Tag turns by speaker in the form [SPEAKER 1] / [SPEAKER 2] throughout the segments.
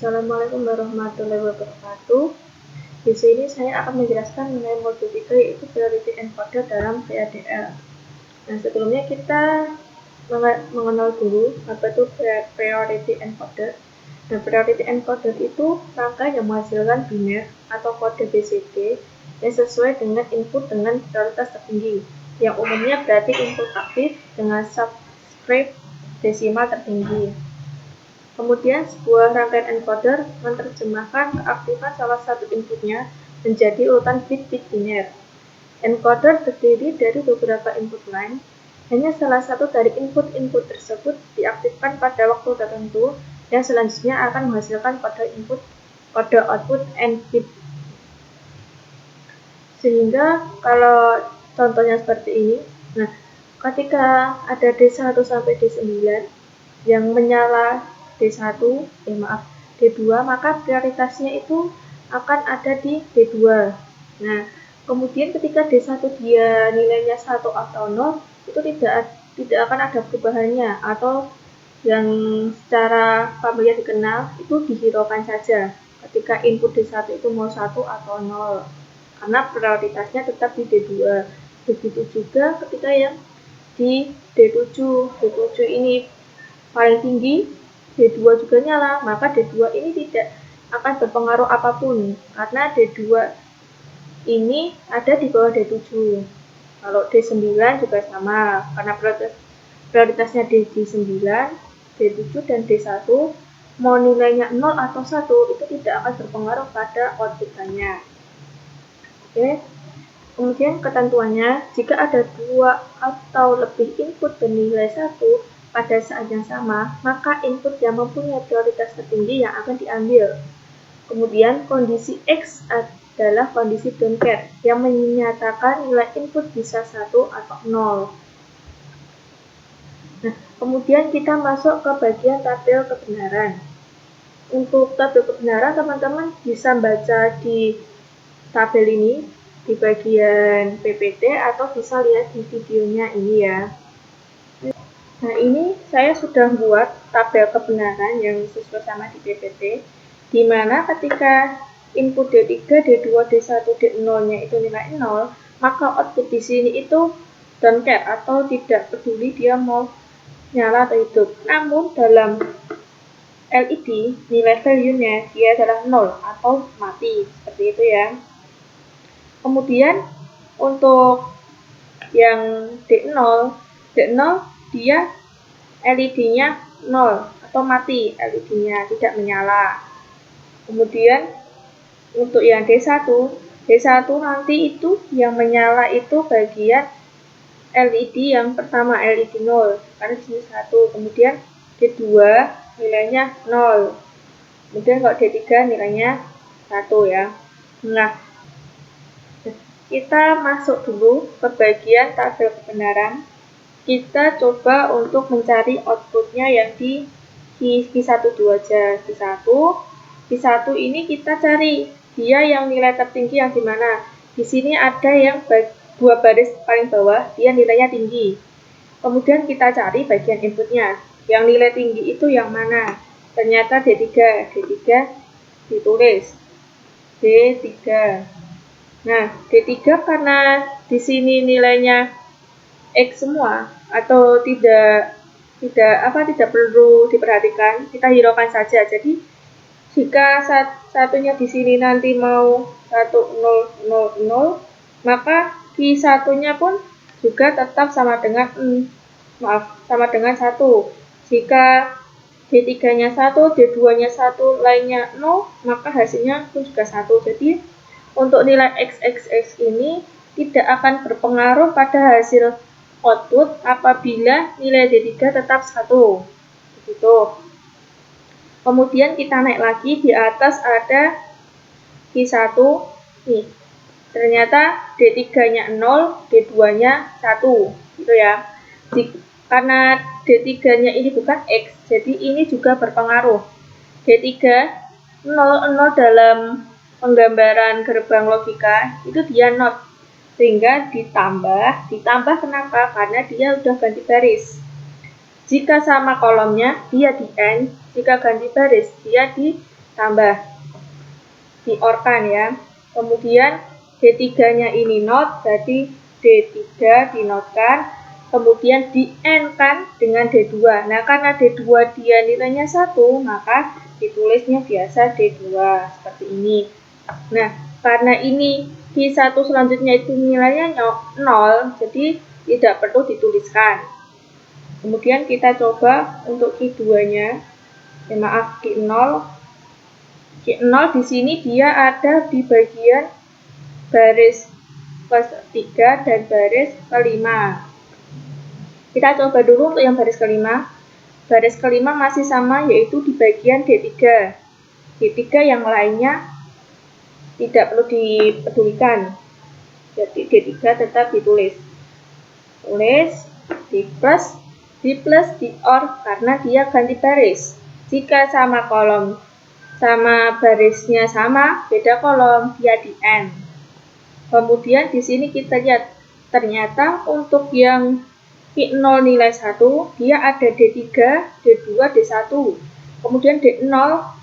[SPEAKER 1] Assalamualaikum warahmatullahi wabarakatuh. Di sini saya akan menjelaskan mengenai modul 3 yaitu Priority Encoder dalam PADL. Nah, sebelumnya kita mengenal dulu apa itu Priority Encoder. Nah, Priority Encoder itu rangka yang menghasilkan biner atau kode BCD yang sesuai dengan input dengan prioritas tertinggi, yang umumnya berarti input aktif dengan subscript desimal tertinggi. Kemudian, sebuah rangkaian encoder menerjemahkan keaktifan salah satu inputnya menjadi urutan bit-bit biner. Encoder terdiri dari beberapa input line. Hanya salah satu dari input-input tersebut diaktifkan pada waktu tertentu yang selanjutnya akan menghasilkan kode output n bit. Sehingga kalau contohnya seperti ini, nah ketika ada D1 sampai D9 yang menyala D1, D2, maka prioritasnya itu akan ada di D2. Nah, kemudian ketika D1 dia nilainya 1 atau 0, itu tidak akan ada perubahannya, atau yang secara familiar dikenal itu dihiraukan saja ketika input D1 itu mau 1 atau 0, karena prioritasnya tetap di D2. Begitu juga ketika yang di D7 ini paling tinggi, D2 juga nyala, maka D2 ini tidak akan berpengaruh apapun karena D2 ini ada di bawah D7. Kalau D9 juga sama, karena prioritasnya di D9, D7 dan D1 mau nilainya 0 atau 1 itu tidak akan berpengaruh pada outputannya. Oke. Kemudian ketentuannya, jika ada 2 atau lebih input bernilai 1 pada saat yang sama, maka input yang mempunyai prioritas tertinggi yang akan diambil. Kemudian kondisi X adalah kondisi don't care yang menyatakan nilai input bisa 1 atau 0. Nah, kemudian kita masuk ke bagian tabel kebenaran. Untuk tabel kebenaran, teman-teman bisa baca di tabel ini di bagian PPT atau bisa lihat di videonya ini ya. Nah, ini saya sudah buat tabel kebenaran yang sesuai sama di PPT, di mana ketika input D3, D2, D1, D0-nya itu nilai 0, maka output di sini itu don't care atau tidak peduli dia mau nyala atau hidup. Namun dalam LED nilai value-nya dia adalah 0 atau mati, seperti itu ya. Kemudian untuk yang D0 dia LED-nya 0 atau mati, LED-nya tidak menyala. Kemudian untuk yang D1 nanti itu yang menyala itu bagian LED yang pertama, LED 0, karena di sini 1. Kemudian D2 nilainya 0. Kemudian kalau D3 nilainya 1 ya. Nah, kita masuk dulu ke bagian tabel kebenaran. Kita coba untuk mencari outputnya yang di Q1 dulu aja. Q1 ini kita cari dia yang nilai tertinggi yang dimana. Di sini ada yang 2 baris paling bawah, dia nilainya tinggi. Kemudian kita cari bagian inputnya. Yang nilai tinggi itu yang mana? Ternyata D3 ditulis D3. Nah, D3 karena di sini nilainya X semua atau tidak perlu diperhatikan, kita hiraukan saja. Jadi jika satunya di sini nanti mau 1000, maka Q1-nya pun juga tetap sama dengan 1. Jika D3-nya 1, D2-nya 1, lainnya 0, maka hasilnya pun juga 1. Jadi untuk nilai XXX ini tidak akan berpengaruh pada hasil output apabila nilai D3 tetap 1. Begitu. Kemudian kita naik lagi, di atas ada Q1 nih. Ternyata D3-nya 0, D2-nya 1, gitu ya. Karena D3-nya ini bukan X, jadi ini juga berpengaruh. D3 0 dalam penggambaran gerbang logika itu dia not, sehingga ditambah kenapa? Karena dia udah ganti baris. Jika sama kolomnya dia di N, jika ganti baris dia di tambah, di-OR-kan ya. Kemudian D3-nya ini not, jadi D3 di-not-kan, kemudian di-AND-kan dengan D2. Nah, karena D2 dia nilainya 1, maka ditulisnya biasa D2, seperti ini. Nah, karena ini Q1 selanjutnya itu nilainya 0, jadi tidak perlu dituliskan. Kemudian kita coba untuk Q2-nya, maaf, Q0. Q0 di sini dia ada di bagian baris ke-3 dan baris ke-5. Kita coba dulu untuk yang baris ke-5. Baris ke-5 masih sama, yaitu di bagian D3. D3 yang lainnya tidak perlu dipedulikan. Jadi D3 tetap ditulis. Tulis di plus, di OR karena dia ganti baris. Jika sama kolom, sama barisnya sama, beda kolom, dia di AND. Kemudian di sini kita lihat ternyata untuk yang Q0 nilai 1, dia ada D3, D2, D1. Kemudian D0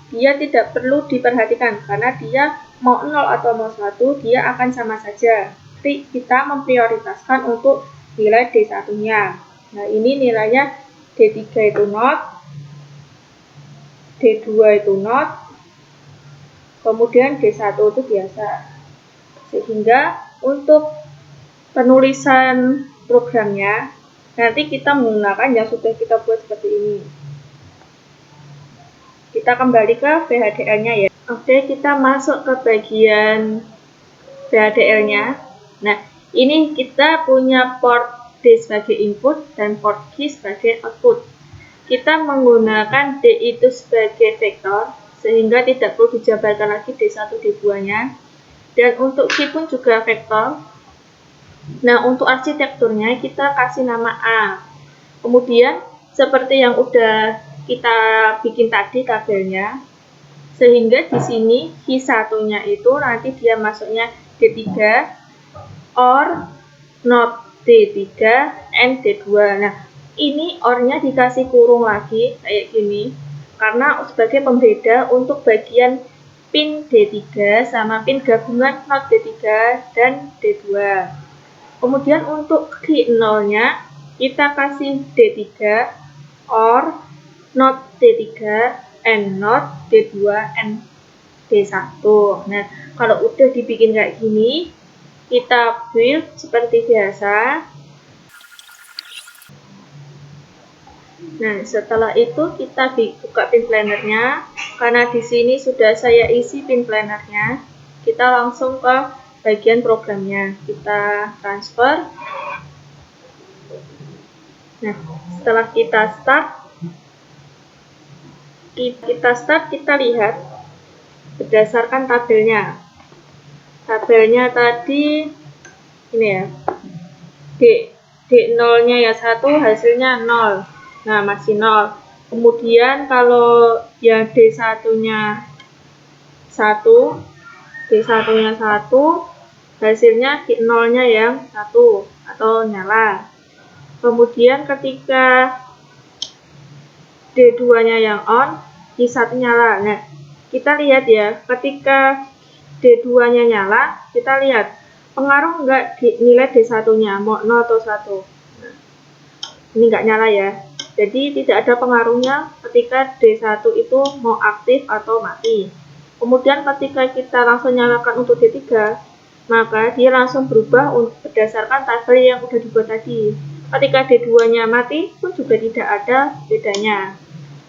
[SPEAKER 1] dia tidak perlu diperhatikan karena dia mau 0 atau mau 1, dia akan sama saja. Jadi kita memprioritaskan untuk nilai D1-nya. Nah, ini nilainya D3 itu not, D2 itu not, kemudian D1 itu biasa. Sehingga untuk penulisan programnya nanti kita menggunakan yang sudah kita buat seperti ini. Kita kembali ke VHDL-nya ya. Oke, kita masuk ke bagian VHDL-nya. Nah, ini kita punya port D sebagai input dan port Q sebagai output. Kita menggunakan D itu sebagai vektor, sehingga tidak perlu dijabarkan lagi D1, D2-nya. Dan untuk Q pun juga vektor. Nah, untuk arsitekturnya kita kasih nama A. Kemudian, seperti yang udah kita bikin tadi tabelnya, sehingga di sini Q1-nya itu nanti dia masuknya D3 or not D3 and D2. Nah, ini OR-nya dikasih kurung lagi kayak gini karena sebagai pembeda untuk bagian pin D3 sama pin gabungan not D3 dan D2. Kemudian untuk Q0-nya kita kasih D3 or not D3 and not D2 and D1. Nah, kalau udah dibikin kayak gini, kita build seperti biasa. Nah, setelah itu kita buka pin plannernya. Karena di sini sudah saya isi pin plannernya, kita langsung ke bagian programnya. Kita transfer. Nah, setelah kita start, kita lihat berdasarkan tabelnya. Tabelnya tadi ini ya. D0-nya ya 1, hasilnya 0. Nah, masih 0. Kemudian kalau yang D1-nya 1, D1-nya 1, hasilnya Q0-nya yang 1 atau nyala. Kemudian ketika D2-nya yang on, Q1 nyala. Nah, kita lihat ya, ketika D2-nya nyala, kita lihat pengaruh enggak nilai D1-nya, mau 0 atau 1. Nah, ini enggak nyala ya. Jadi tidak ada pengaruhnya ketika D1 itu mau aktif atau mati. Kemudian ketika kita langsung nyalakan untuk D3, maka dia langsung berubah berdasarkan tabel yang udah dibuat tadi. Ketika D2-nya mati pun juga tidak ada bedanya.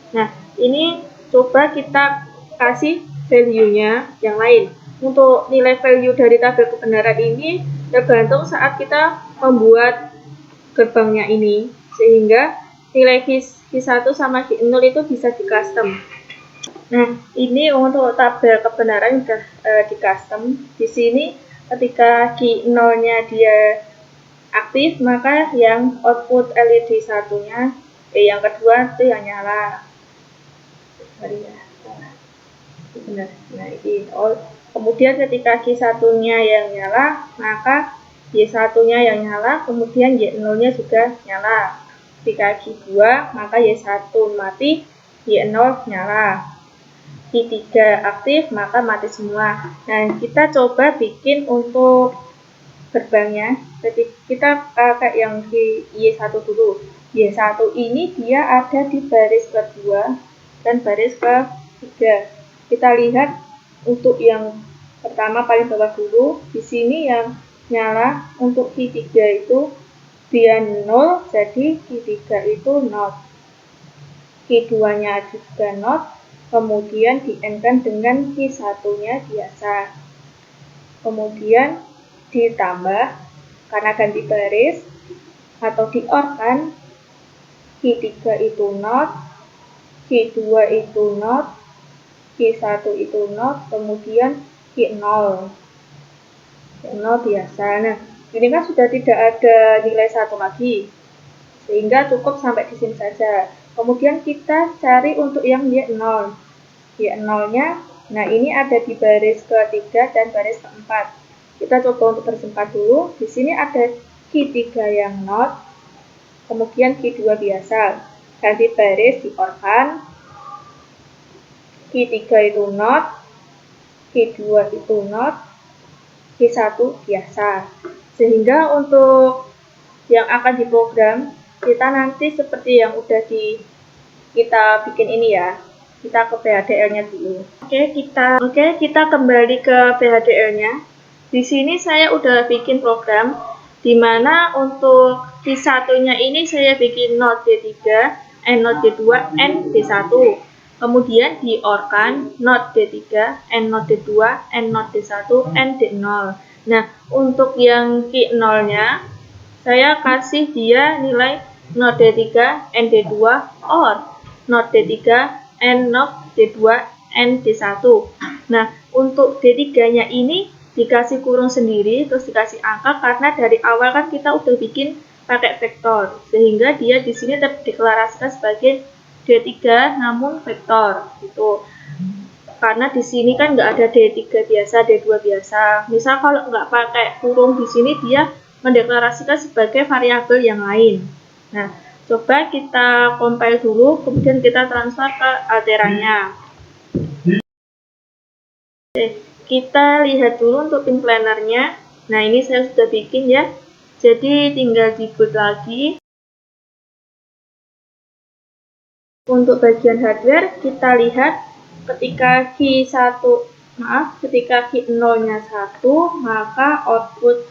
[SPEAKER 1] Nah, ini coba kita kasih value-nya yang lain. Untuk nilai value dari tabel kebenaran ini tergantung saat kita membuat gerbangnya ini, sehingga nilai Q1 sama Q0 itu bisa di custom. Nah, ini untuk tabel kebenaran sudah di custom. Di sini ketika Q0-nya dia aktif, maka yang output LED satunya, yang kedua itu yang nyala. Benar. Nah, ini kemudian ketika Q1-nya yang nyala, maka Y1-nya yang nyala, kemudian Y0-nya juga nyala. Ketika Q2, maka Y1 mati, Y0 nyala. Q3 aktif, maka mati semua. Nah, kita coba bikin untuk gerbangnya. Jadi kita pakai yang di Y1 dulu. Y1 ini dia ada di baris kedua dan baris ketiga. Kita lihat untuk yang pertama paling bawah dulu. Di sini yang nyala untuk Q3 itu dia 0, jadi Q3 itu not. Q2-nya juga not, kemudian di-end-kan dengan Q1-nya biasa. Kemudian ditambah, karena ganti baris, atau di-or-kan, Q3 itu not, Q2 itu not, Q1 itu not, kemudian Q0. Q0 biasa. Nah, ini kan sudah tidak ada nilai 1 lagi, sehingga cukup sampai di sini saja. Kemudian kita cari untuk yang Y0. Y0-nya, nah ini ada di baris ketiga dan baris keempat. Kita coba untuk baris 4 dulu. Di sini ada Q3 yang not, kemudian Q2 biasa. Ganti baris di-or-kan. Q3 itu not, Q2 itu not, Q1 biasa. Sehingga untuk yang akan diprogram, kita nanti seperti yang udah kita bikin ini ya. Kita ke PHDL-nya dulu. Oke, kita kembali ke PHDL-nya. Di sini saya udah bikin program di mana untuk Q1-nya ini saya bikin not D3, and not D2, and D1. Kemudian di-or-kan not D3, and not D2, and not D1, and D0. Nah, untuk yang Q0-nya saya kasih dia nilai not D3 and D2 or not D3 and not D2 and D1. Nah, untuk D3-nya ini dikasih kurung sendiri, terus dikasih angka karena dari awal kan kita udah bikin pakai vektor, sehingga dia di sini terdeklarasikan sebagai D3 namun vektor gitu. Karena di sini kan nggak ada D3 biasa, D2 biasa. Misal kalau nggak pakai kurung di sini dia mendeklarasikan sebagai variabel yang lain. Nah, coba kita compile dulu, kemudian kita transfer ke alterannya. Oke, kita lihat dulu untuk pin plannernya. Nah, ini saya sudah bikin ya. Jadi tinggal di-boot lagi. Untuk bagian hardware, kita lihat ketika ketika Q0-nya 1, maka output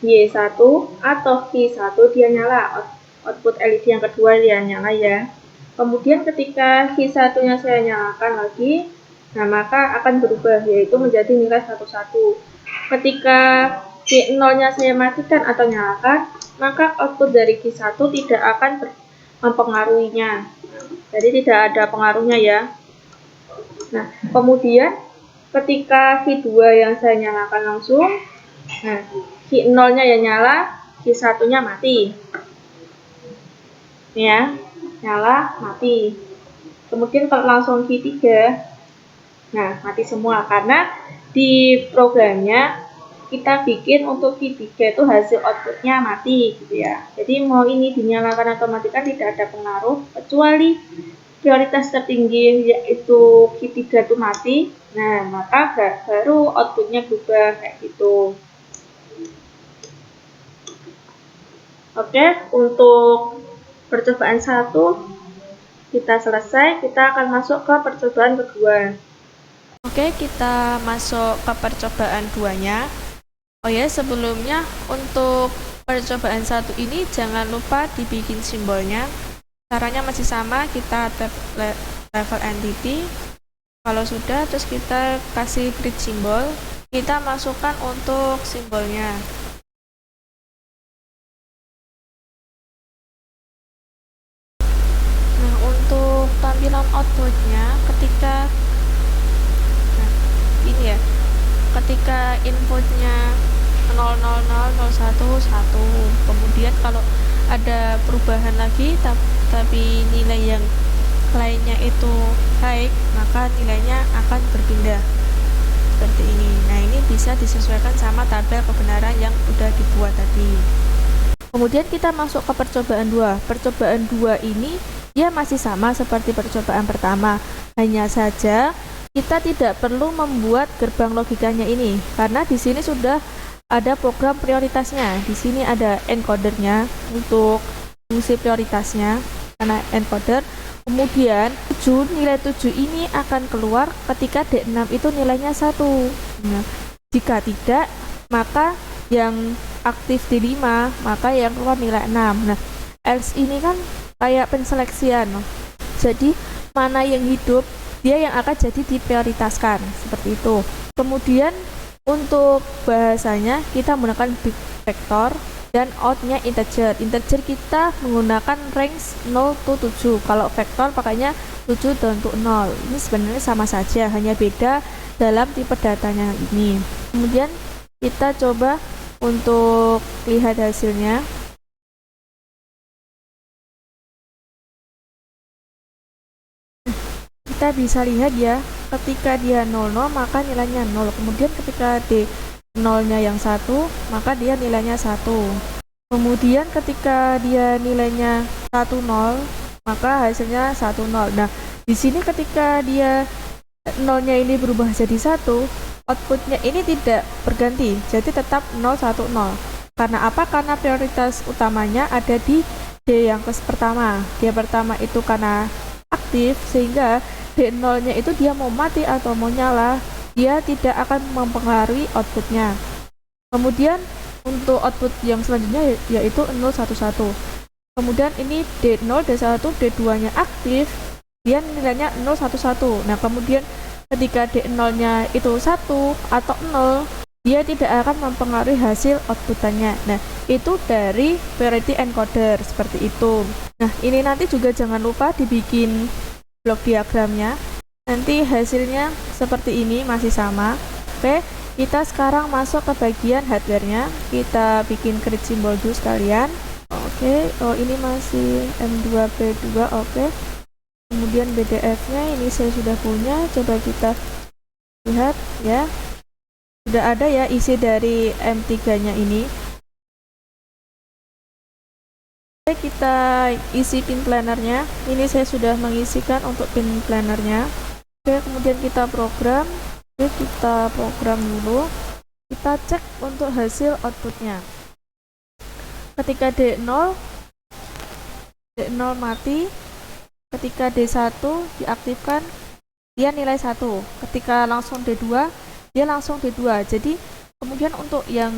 [SPEAKER 1] Y1 atau Q1 dia nyala, output LED yang kedua dia nyala ya. Kemudian ketika Q1-nya saya nyalakan lagi, nah maka akan berubah, yaitu menjadi nilai 11. Ketika Q0-nya saya matikan atau nyalakan, maka output dari Q1 tidak akan mempengaruhinya. Jadi tidak ada pengaruhnya ya. Nah, kemudian ketika Q2 yang saya nyalakan langsung, nah Q0-nya ya nyala, Q1-nya mati. Ya, nyala, mati. Kemudian kalau langsung Q3, nah mati semua karena di programnya kita bikin untuk Q3 itu hasil outputnya mati gitu ya. Jadi mau ini dinyalakan atau matikan tidak ada pengaruh, kecuali prioritas tertinggi yaitu Q3 itu mati. Nah, maka baru outputnya berubah kayak gitu. Oke, untuk percobaan 1 kita selesai, kita akan masuk ke percobaan kedua.
[SPEAKER 2] Oke, kita masuk ke percobaan 2-nya. Oh ya, sebelumnya untuk percobaan 1 ini jangan lupa dibikin simbolnya. Caranya masih sama, kita tap level entity. Kalau sudah, terus kita kasih grid simbol. Kita masukkan untuk simbolnya. Nah, untuk tampilan outputnya ketika ini ya, ketika inputnya 00001 1, kemudian kalau ada perubahan lagi tapi nilai yang lainnya itu baik, maka nilainya akan berpindah seperti ini. Nah, ini bisa disesuaikan sama tabel kebenaran yang udah dibuat tadi. Kemudian kita masuk ke percobaan 2. Percobaan 2 ini dia masih sama seperti percobaan pertama, hanya saja kita tidak perlu membuat gerbang logikanya ini karena di sini sudah ada program prioritasnya. Di sini ada encodernya untuk fungsi prioritasnya karena encoder. Kemudian nilai 7 ini akan keluar ketika D6 itu nilainya 1. Nah, jika tidak, maka yang aktif D5, maka yang keluar nilai 6. Nah, else ini kan kayak penseleksian. Jadi, mana yang hidup, dia yang akan jadi diprioritaskan, seperti itu. Kemudian, untuk bahasanya, kita menggunakan big vector dan out-nya integer. Integer kita menggunakan range 0 to 7. Kalau vektor pakainya 7 dan untuk 0. Ini sebenarnya sama saja, hanya beda dalam tipe datanya ini. Kemudian kita coba untuk lihat hasilnya. Kita bisa lihat ya, ketika dia 00 maka nilainya 0. Kemudian ketika D0 nya yang 1, maka dia nilainya 1. Kemudian ketika dia nilainya 10, maka hasilnya 10. Nah, di sini ketika dia 0 nya ini berubah jadi 1, outputnya ini tidak berganti, jadi tetap 010. Karena apa? Karena prioritas utamanya ada di D yang pertama. D pertama itu karena aktif, sehingga D0 nya itu dia mau mati atau mau nyala, dia tidak akan mempengaruhi outputnya. Kemudian untuk output yang selanjutnya yaitu 011. Kemudian ini D0, D1, D2 nya aktif, dia nilainya 011. Nah, kemudian ketika D0 nya itu 1 atau 0, dia tidak akan mempengaruhi hasil outputannya. Nah, itu dari priority encoder, seperti itu. Nah, ini nanti juga jangan lupa dibikin blok diagramnya. Nanti hasilnya seperti ini, masih sama. Oke, kita sekarang masuk ke bagian hardware-nya. Kita bikin create simbol dulu sekalian. Oke, oh ini masih M2P2, oke. Kemudian BDF-nya ini saya sudah punya, coba kita lihat ya. Sudah ada ya isi dari M3-nya ini. Oke, kita isi pin plannernya. Ini saya sudah mengisikan untuk pin plannernya. Oke, kemudian kita program. Oke, kita program dulu. Kita cek untuk hasil outputnya. Ketika D0 mati, ketika D1 diaktifkan, dia nilai 1. Ketika langsung D2, dia langsung D2. Jadi, kemudian untuk yang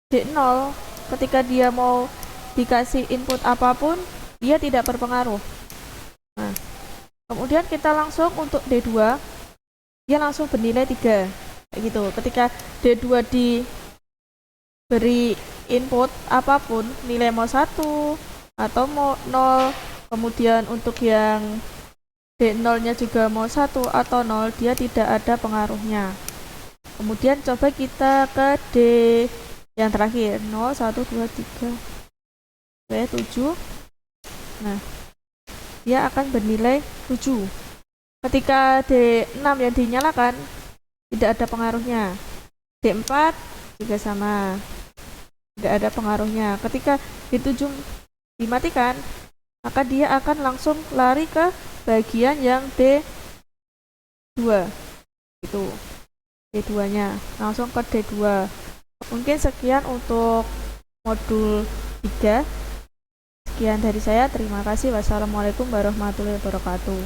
[SPEAKER 2] D0, ketika dia mau dikasih input apapun, dia tidak berpengaruh. Nah, kemudian kita langsung untuk D2, dia langsung bernilai 3. Kayak gitu. Ketika D2 diberi input apapun, nilai mau 1 atau mau 0, kemudian untuk yang D0 nya juga mau 1 atau 0, dia tidak ada pengaruhnya. Kemudian coba kita ke D yang terakhir, 0, 1, 2, 3, 7. Nah, dia akan bernilai 7. Ketika D6 yang dinyalakan, tidak ada pengaruhnya. D4 juga sama, tidak ada pengaruhnya. Ketika D7 dimatikan, maka dia akan langsung lari ke bagian yang D2. Itu D2 nya langsung ke D2. Mungkin sekian untuk modul 3. Sekian dari saya, terima kasih. Wassalamualaikum warahmatullahi wabarakatuh.